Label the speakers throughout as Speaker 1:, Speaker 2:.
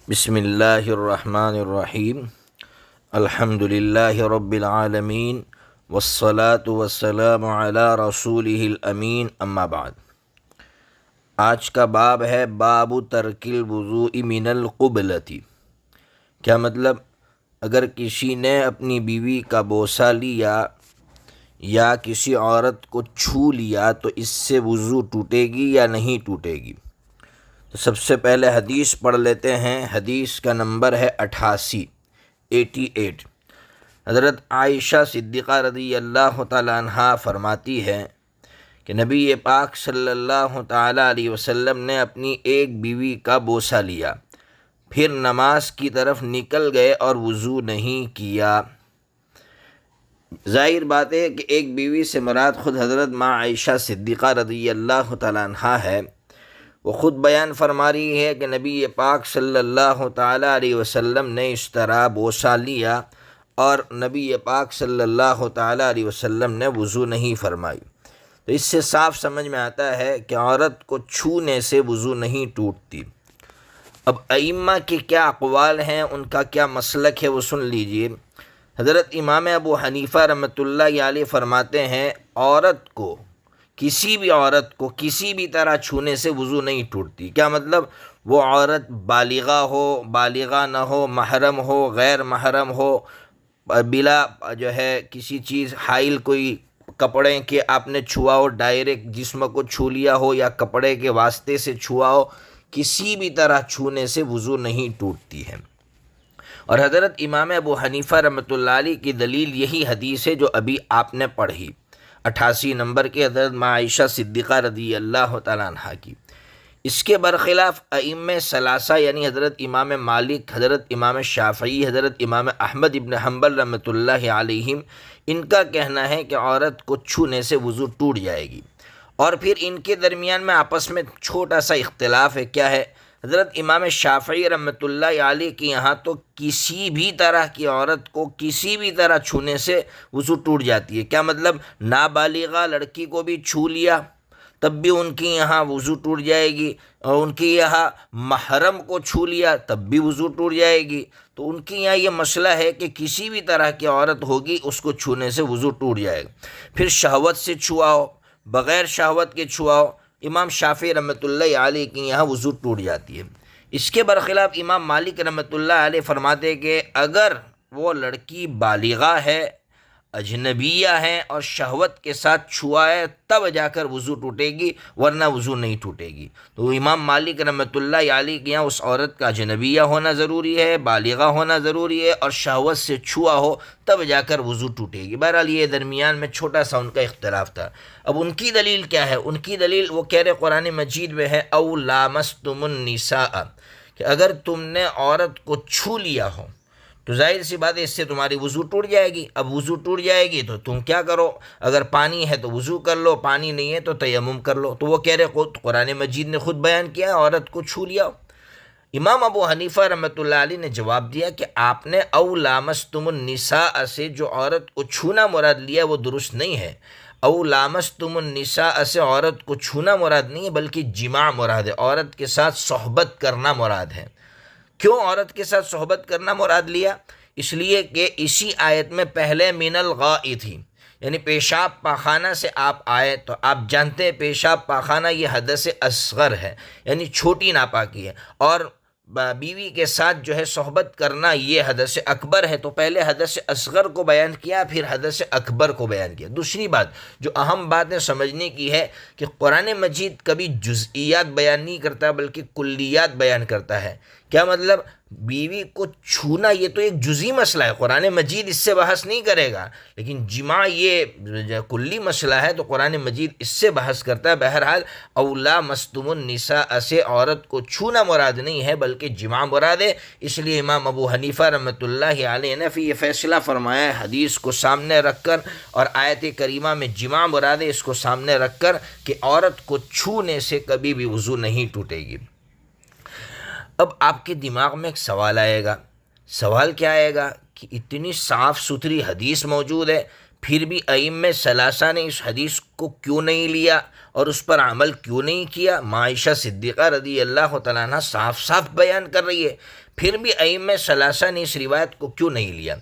Speaker 1: بسم اللہ الرحمن الرحیم الحمد للہ رب العالمین والصلاة والسلام علی رسولہ الامین اما بعد۔ آج کا باب ہے باب ترک الوضوء من القبلۃ۔ کیا مطلب؟ اگر کسی نے اپنی بیوی کا بوسہ لیا یا کسی عورت کو چھو لیا تو اس سے وضو ٹوٹے گی یا نہیں ٹوٹے گی؟ تو سب سے پہلے حدیث پڑھ لیتے ہیں۔ حدیث کا نمبر ہے 88۔ حضرت عائشہ صدیقہ رضی اللہ تعالیٰ عنہا فرماتی ہے کہ نبی پاک صلی اللہ تعالیٰ علیہ وسلم نے اپنی ایک بیوی کا بوسہ لیا، پھر نماز کی طرف نکل گئے اور وضو نہیں کیا۔ ظاہر بات ہے کہ ایک بیوی سے مراد خود حضرت ماں عائشہ صدیقہ رضی اللہ تعالیٰ عنہا ہے۔ وہ خود بیان فرما رہی ہے کہ نبی پاک صلی اللہ تعالیٰ علیہ وسلم نے اس طرح بوسہ لیا اور نبی پاک صلی اللہ تعالیٰ علیہ وسلم نے وضو نہیں فرمائی۔ تو اس سے صاف سمجھ میں آتا ہے کہ عورت کو چھونے سے وضو نہیں ٹوٹتی۔ اب ائمہ کے کیا اقوال ہیں، ان کا کیا مسلک ہے، وہ سن لیجئے۔ حضرت امام ابو حنیفہ رحمۃ اللہ علیہ فرماتے ہیں کسی بھی عورت کو کسی بھی طرح چھونے سے وضو نہیں ٹوٹتی۔ کیا مطلب؟ وہ عورت بالغہ ہو، بالغہ نہ ہو، محرم ہو، غیر محرم ہو، بلا کسی چیز حائل، کوئی کپڑے کے آپ نے چھوا ہو، ڈائریکٹ جسم کو چھو لیا ہو یا کپڑے کے واسطے سے چھوا ہو، کسی بھی طرح چھونے سے وضو نہیں ٹوٹتی ہے۔ اور حضرت امام ابو حنیفہ رحمۃ اللہ علیہ کی دلیل یہی حدیث ہے جو ابھی آپ نے پڑھی، 88 نمبر کے حضرت ماں عائشہ صدیقہ رضی اللہ تعالیٰ عنہ کی۔ اس کے برخلاف ائمہ ثلاثہ یعنی حضرت امام مالک، حضرت امام شافعی، حضرت امام احمد ابن حنبل رحمۃ اللہ علیہم، ان کا کہنا ہے کہ عورت کو چھونے سے وضو ٹوٹ جائے گی۔ اور پھر ان کے درمیان میں آپس میں چھوٹا سا اختلاف ہے۔ کیا ہے؟ حضرت امام شافعی رحمۃ اللہ علیہ کے یہاں تو کسی بھی طرح کی عورت کو کسی بھی طرح چھونے سے وضو ٹوٹ جاتی ہے۔ کیا مطلب؟ نابالغہ لڑکی کو بھی چھو لیا تب بھی ان کی یہاں وضو ٹوٹ جائے گی، اور ان کے یہاں محرم کو چھو لیا تب بھی وضو ٹوٹ جائے گی۔ تو ان کے یہاں یہ مسئلہ ہے کہ کسی بھی طرح کی عورت ہوگی اس کو چھونے سے وضو ٹوٹ جائے گا۔ پھر شہوت سے چھوا ہو، بغیر شہوت کے چھوا ہو، امام شافعی رحمۃ اللہ علیہ کے یہاں وضو ٹوٹ جاتی ہے۔ اس کے برخلاف امام مالک رحمۃ اللہ علیہ فرماتے ہیں کہ اگر وہ لڑکی بالغہ ہے، اجنبیہ ہے اور شہوت کے ساتھ چھوا ہے تب جا کر وضو ٹوٹے گی، ورنہ وضو نہیں ٹوٹے گی۔ تو امام مالک رحمۃ اللہ علیہ کے یہاں اس عورت کا اجنبیہ ہونا ضروری ہے، بالغہ ہونا ضروری ہے اور شہوت سے چھوا ہو تب جا کر وضو ٹوٹے گی۔ بہرحال یہ درمیان میں چھوٹا سا ان کا اختلاف تھا۔ اب ان کی دلیل کیا ہے؟ ان کی دلیل وہ کہہ رہے قرآن مجید میں ہے او لامستم النساء، کہ اگر تم نے عورت کو چھو لیا ہو تو ظاہر سی بات ہے اس سے تمہاری وضو ٹوٹ جائے گی۔ اب وضو ٹوٹ جائے گی تو تم کیا کرو؟ اگر پانی ہے تو وضو کر لو، پانی نہیں ہے تو تیمم کر لو۔ تو وہ کہہ رہے قرآن مجید نے خود بیان کیا ہے عورت کو چھو لیا۔ امام ابو حنیفہ رحمۃ اللہ علیہ نے جواب دیا کہ آپ نے او لامستم النساء سے جو عورت کو چھونا مراد لیا وہ درست نہیں ہے۔ او لامستم النساء سے عورت کو چھونا مراد نہیں ہے بلکہ جماع مراد ہے، عورت کے ساتھ صحبت کرنا مراد ہے۔ کیوں عورت کے ساتھ صحبت کرنا مراد لیا؟ اس لیے کہ اسی آیت میں پہلے من الغائط تھی، یعنی پیشاب پاخانہ سے آپ آئے تو آپ جانتے ہیں پیشاب پاخانہ یہ حدث اصغر ہے، یعنی چھوٹی ناپاکی ہے، اور بیوی کے ساتھ صحبت کرنا یہ حدث اکبر ہے۔ تو پہلے حدث اصغر کو بیان کیا، پھر حدث اکبر کو بیان کیا۔ دوسری بات جو اہم بات ہے سمجھنے کی ہے کہ قرآن مجید کبھی جزئیات بیان نہیں کرتا بلکہ کلیات بیان کرتا ہے۔ کیا مطلب؟ بیوی کو چھونا یہ تو ایک جزئی مسئلہ ہے، قرآن مجید اس سے بحث نہیں کرے گا، لیکن جماع یہ کلی مسئلہ ہے تو قرآن مجید اس سے بحث کرتا ہے۔ بہرحال اولا مستم النساء سے عورت کو چھونا مراد نہیں ہے بلکہ جماع مراد ہے۔ اس لیے امام ابو حنیفہ رحمۃ اللہ علیہ نے یہ فیصلہ فرمایا ہے حدیث کو سامنے رکھ کر اور آیت کریمہ میں جماع مراد ہے اس کو سامنے رکھ کر کہ عورت کو چھونے سے کبھی بھی وضو نہیں ٹوٹے گی۔ اب آپ کے دماغ میں ایک سوال آئے گا، سوال کیا آئے گا کہ اتنی صاف ستھری حدیث موجود ہے، پھر بھی ائمہ ثلاثہ نے اس حدیث کو کیوں نہیں لیا اور اس پر عمل کیوں نہیں کیا؟ معائشہ صدیقہ رضی اللہ تعالیٰ عنہ صاف صاف بیان کر رہی ہے، پھر بھی ائمہ ثلاثہ نے اس روایت کو کیوں نہیں لیا؟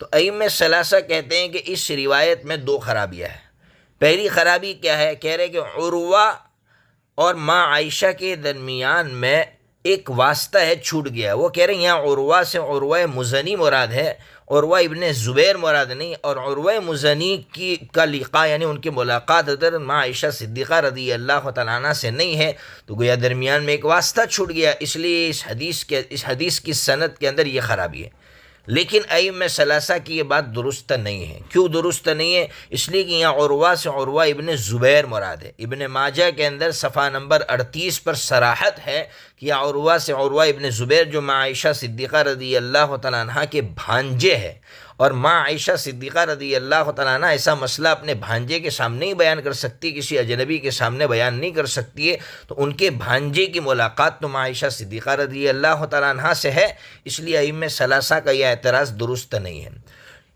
Speaker 1: تو ائمہ ثلاثہ کہتے ہیں کہ اس روایت میں دو خرابیاں ہیں۔ پہلی خرابی کیا ہے؟ کہہ رہے کہ عروہ اور ماں عائشہ کے درمیان میں ایک واسطہ ہے، چھوٹ گیا ہے۔ وہ کہہ رہے ہیں یہاں عروہ سے عروہ مزنی مراد ہے، عروہ ابن زبیر مراد نہیں، اور عروہ مزنی کا لقاء یعنی ان کی ملاقات حضرت ماں عائشہ صدیقہ رضی اللہ تعالیٰ عنہ سے نہیں ہے، تو گویا درمیان میں ایک واسطہ چھوٹ گیا، اس لیے اس حدیث کی سند کے اندر یہ خرابی ہے۔ لیکن ائمہ ثلاثہ کی یہ بات درست نہیں ہے۔ کیوں درست نہیں ہے؟ اس لیے کہ یہاں عروہ سے عروہ ابن زبیر مراد ہے۔ ابن ماجہ کے اندر صفحہ نمبر 38 پر صراحت ہے کہ یہ عروہ سے عروہ ابن زبیر جو ماں عائشہ صدیقہ رضی اللہ تعالیٰ عنہ کے بھانجے ہیں، اور ماں عائشہ صدیقہ رضی اللہ تعالیٰ عنہ ایسا مسئلہ اپنے بھانجے کے سامنے ہی بیان کر سکتی، کسی اجنبی کے سامنے بیان نہیں کر سکتی ہے، تو ان کے بھانجے کی ملاقات تو ماں عائشہ صدیقہ رضی اللہ تعالیٰ عنہ سے ہے، اس لیے ائمہ ثلاثہ کا یہ اعتراض درست نہیں ہے۔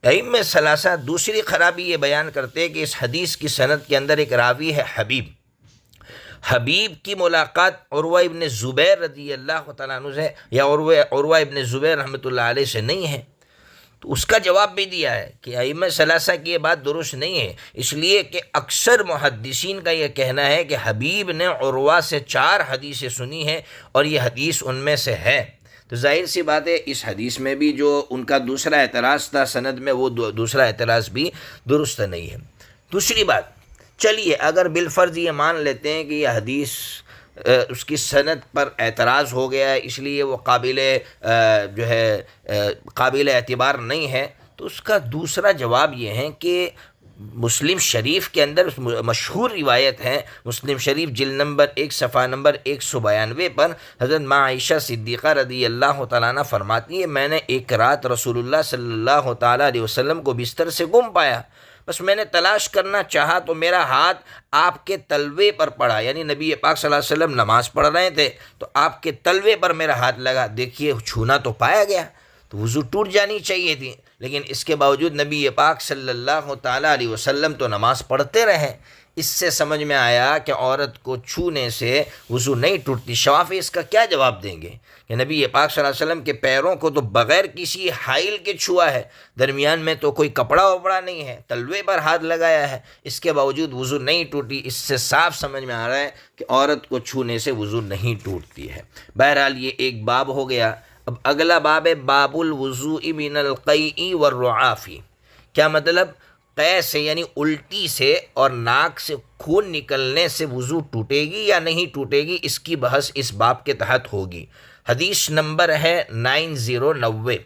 Speaker 1: ائمہ ثلاثہ دوسری خرابی یہ بیان کرتے ہیں کہ اس حدیث کی سند کے اندر ایک راوی ہے حبیب کی ملاقات عروہ ابن زبیر رضی اللہ تعالیٰ عنہ سے یا عروہ ابن زبیر رحمۃ اللہ علیہ سے نہیں ہے، تو اس کا جواب بھی دیا ہے کہ ائمہ ثلاثہ کی یہ بات درست نہیں ہے، اس لیے کہ اکثر محدثین کا یہ کہنا ہے کہ حبیب نے عروہ سے 4 حدیثیں سنی ہیں اور یہ حدیث ان میں سے ہے، تو ظاہر سی بات ہے اس حدیث میں بھی جو ان کا دوسرا اعتراض تھا سند میں، وہ دوسرا اعتراض بھی درست نہیں ہے۔ دوسری بات، چلیے اگر بالفرض یہ مان لیتے ہیں کہ یہ حدیث اس کی سند پر اعتراض ہو گیا ہے، اس لیے وہ قابل اعتبار نہیں ہے، تو اس کا دوسرا جواب یہ ہے کہ مسلم شریف کے اندر مشہور روایت ہے، مسلم شریف جلد نمبر 1 صفحہ نمبر 192 پر حضرت ماں عائشہ صدیقہ رضی اللہ تعالیٰ عنہ فرماتی ہے، میں نے ایک رات رسول اللہ صلی اللہ تعالیٰ علیہ وسلم کو بستر سے گم پایا، بس میں نے تلاش کرنا چاہا تو میرا ہاتھ آپ کے تلوے پر پڑا، یعنی نبی پاک صلی اللہ علیہ وسلم نماز پڑھ رہے تھے تو آپ کے تلوے پر میرا ہاتھ لگا، دیکھیے چھونا تو پایا گیا، تو وضو ٹوٹ جانی چاہیے تھی، لیکن اس کے باوجود نبی پاک صلی اللہ تعالیٰ علیہ وسلم تو نماز پڑھتے رہے۔ اس سے سمجھ میں آیا کہ عورت کو چھونے سے وضو نہیں ٹوٹتی۔ شوافی اس کا کیا جواب دیں گے کہ نبی پاک صلی اللہ علیہ وسلم کے پیروں کو تو بغیر کسی حائل کے چھوا ہے، درمیان میں تو کوئی کپڑا وپڑا نہیں ہے، تلوے پر ہاتھ لگایا ہے، اس کے باوجود وضو نہیں ٹوٹی۔ اس سے صاف سمجھ میں آ رہا ہے کہ عورت کو چھونے سے وضو نہیں ٹوٹتی ہے۔ بہرحال یہ ایک باب ہو گیا۔ اب اگلا باب ہے باب الوضوء من القیء والرعاف۔ کیا مطلب؟ قے سے یعنی الٹی سے اور ناک سے خون نکلنے سے وضو ٹوٹے گی یا نہیں ٹوٹے گی، اس کی بحث اس باب کے تحت ہوگی۔ حدیث نمبر ہے 9090۔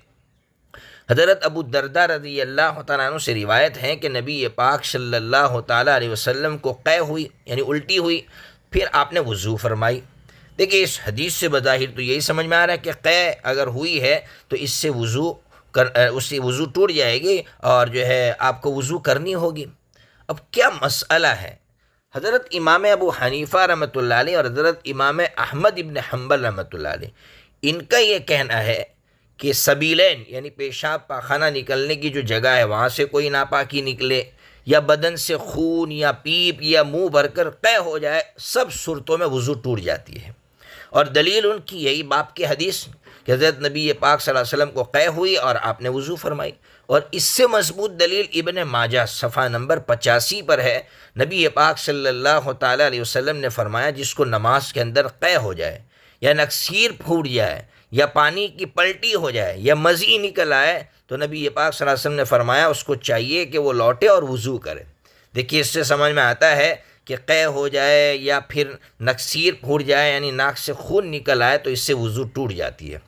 Speaker 1: حضرت ابو الدرداء رضی اللہ تعالیٰ عنہ سے روایت ہے کہ نبی پاک صلی اللہ تعالیٰ علیہ وسلم کو قے ہوئی یعنی الٹی ہوئی، پھر آپ نے وضو فرمائی۔ دیکھیے اس حدیث سے بظاہر تو یہی سمجھ میں آ رہا ہے کہ قے اگر ہوئی ہے تو اس سے وضو ٹوٹ جائے گی اور آپ کو وضو کرنی ہوگی۔ اب کیا مسئلہ ہے؟ حضرت امام ابو حنیفہ رحمۃ اللہ علیہ اور حضرت امام احمد ابن حنبل رحمۃ اللہ علیہ، ان کا یہ کہنا ہے کہ سبیلین یعنی پیشاب پاخانہ نکلنے کی جو جگہ ہے وہاں سے کوئی ناپاکی نکلے یا بدن سے خون یا پیپ یا منہ بھر کر قے ہو جائے، سب صورتوں میں وضو ٹوٹ جاتی ہے، اور دلیل ان کی یہی باب کی حدیث کہ حضرت نبی پاک صلی اللہ علیہ وسلم کو قے ہوئی اور آپ نے وضو فرمائی، اور اس سے مضبوط دلیل ابن ماجہ صفحہ نمبر 85 پر ہے۔ نبی پاک صلی اللہ تعالیٰ علیہ وسلم نے فرمایا جس کو نماز کے اندر قے ہو جائے یا نکسیر پھوٹ جائے یا پانی کی پلٹی ہو جائے یا مزی نکل آئے تو نبی پاک صلی اللہ علیہ وسلم نے فرمایا اس کو چاہیے کہ وہ لوٹے اور وضو کرے۔ دیکھیے اس سے سمجھ میں آتا ہے کہ قے ہو جائے یا پھر نکسیر پھوٹ جائے یعنی ناک سے خون نکل آئے تو اس سے وضو ٹوٹ جاتی ہے۔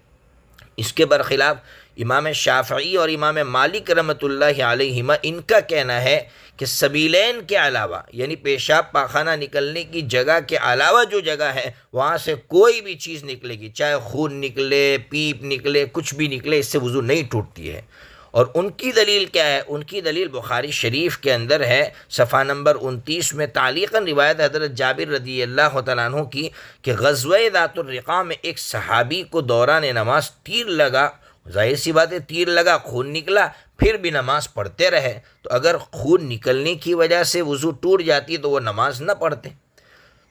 Speaker 1: اس کے برخلاف امام شافعی اور امام مالک رحمۃ اللہ علیہما ان کا کہنا ہے کہ سبیلین کے علاوہ یعنی پیشاب پاخانہ نکلنے کی جگہ کے علاوہ جو جگہ ہے وہاں سے کوئی بھی چیز نکلے گی، چاہے خون نکلے، پیپ نکلے، کچھ بھی نکلے، اس سے وضو نہیں ٹوٹتی ہے۔ اور ان کی دلیل کیا ہے؟ ان کی دلیل بخاری شریف کے اندر ہے، صفحہ نمبر 29 میں تعلیقاً روایت حضرت جابر رضی اللہ تعالیٰ عنہ کی کہ غزوہ ذات الرقاع میں ایک صحابی کو دوران نماز تیر لگا، ظاہر سی بات ہے تیر لگا خون نکلا پھر بھی نماز پڑھتے رہے تو اگر خون نکلنے کی وجہ سے وضو ٹوٹ جاتی تو وہ نماز نہ پڑھتے۔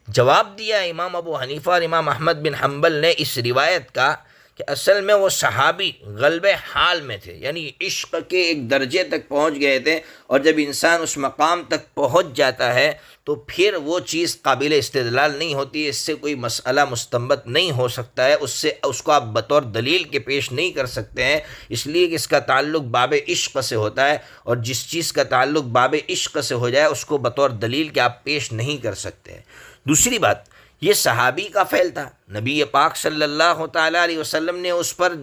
Speaker 1: جواب دیا امام ابو حنیفہ اور امام احمد بن حنبل نے اس روایت کا کہ اصل میں وہ صحابی غلب حال میں تھے، یعنی عشق کے ایک درجے تک پہنچ گئے تھے، اور جب انسان اس مقام تک پہنچ جاتا ہے تو پھر وہ چیز قابل استدلال نہیں ہوتی، اس سے کوئی مسئلہ مستنبط نہیں ہو سکتا ہے، اس کو آپ بطور دلیل کے پیش نہیں کر سکتے ہیں، اس لیے کہ اس کا تعلق باب عشق سے ہوتا ہے، اور جس چیز کا تعلق باب عشق سے ہو جائے اس کو بطور دلیل کے آپ پیش نہیں کر سکتے ہیں۔ دوسری بات، یہ صحابی کا فعل تھا، نبی پاک صلی اللہ تعالیٰ علیہ وسلم نے اس پر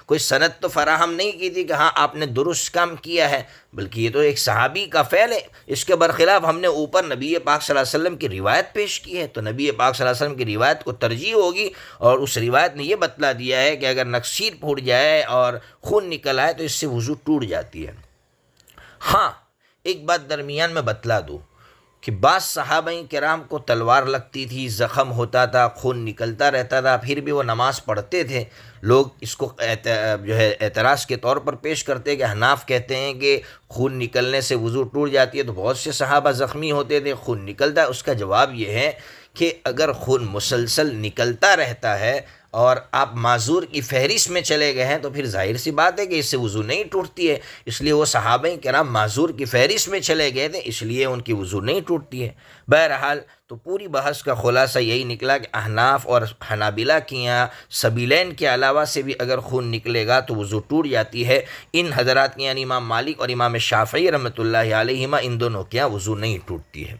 Speaker 1: کوئی سند تو فراہم نہیں کی تھی کہ ہاں آپ نے درست کام کیا ہے، بلکہ یہ تو ایک صحابی کا فعل ہے۔ اس کے برخلاف ہم نے اوپر نبی پاک صلی اللہ علیہ وسلم کی روایت پیش کی ہے، تو نبی پاک صلی اللہ علیہ وسلم کی روایت کو ترجیح ہوگی، اور اس روایت نے یہ بتلا دیا ہے کہ اگر نکسیر پھوٹ جائے اور خون نکل آئے تو اس سے وضو ٹوٹ جاتی ہے۔ ہاں ایک بات درمیان میں بتلا دوں کہ بعض صحابہ کرام کو تلوار لگتی تھی، زخم ہوتا تھا، خون نکلتا رہتا تھا، پھر بھی وہ نماز پڑھتے تھے۔ لوگ اس کو اعتراض کے طور پر پیش کرتے کہ حناف کہتے ہیں کہ خون نکلنے سے وضو ٹوٹ جاتی ہے، تو بہت سے صحابہ زخمی ہوتے تھے، خون نکلتا ہے۔ اس کا جواب یہ ہے کہ اگر خون مسلسل نکلتا رہتا ہے اور آپ معذور کی فہرست میں چلے گئے ہیں تو پھر ظاہر سی بات ہے کہ اس سے وضو نہیں ٹوٹتی ہے، اس لیے وہ صحابہ کرام معذور کی فہرست میں چلے گئے تھے، اس لیے ان کی وضو نہیں ٹوٹتی ہے۔ بہرحال تو پوری بحث کا خلاصہ یہی نکلا کہ احناف اور حنابلہ کی یہاں سبیلین کے علاوہ سے بھی اگر خون نکلے گا تو وضو ٹوٹ جاتی ہے۔ ان حضرات کی یعنی امام مالک اور امام شافعی رحمۃ اللہ علیہما ان دونوں کے یہاں وضو نہیں ٹوٹتی ہے۔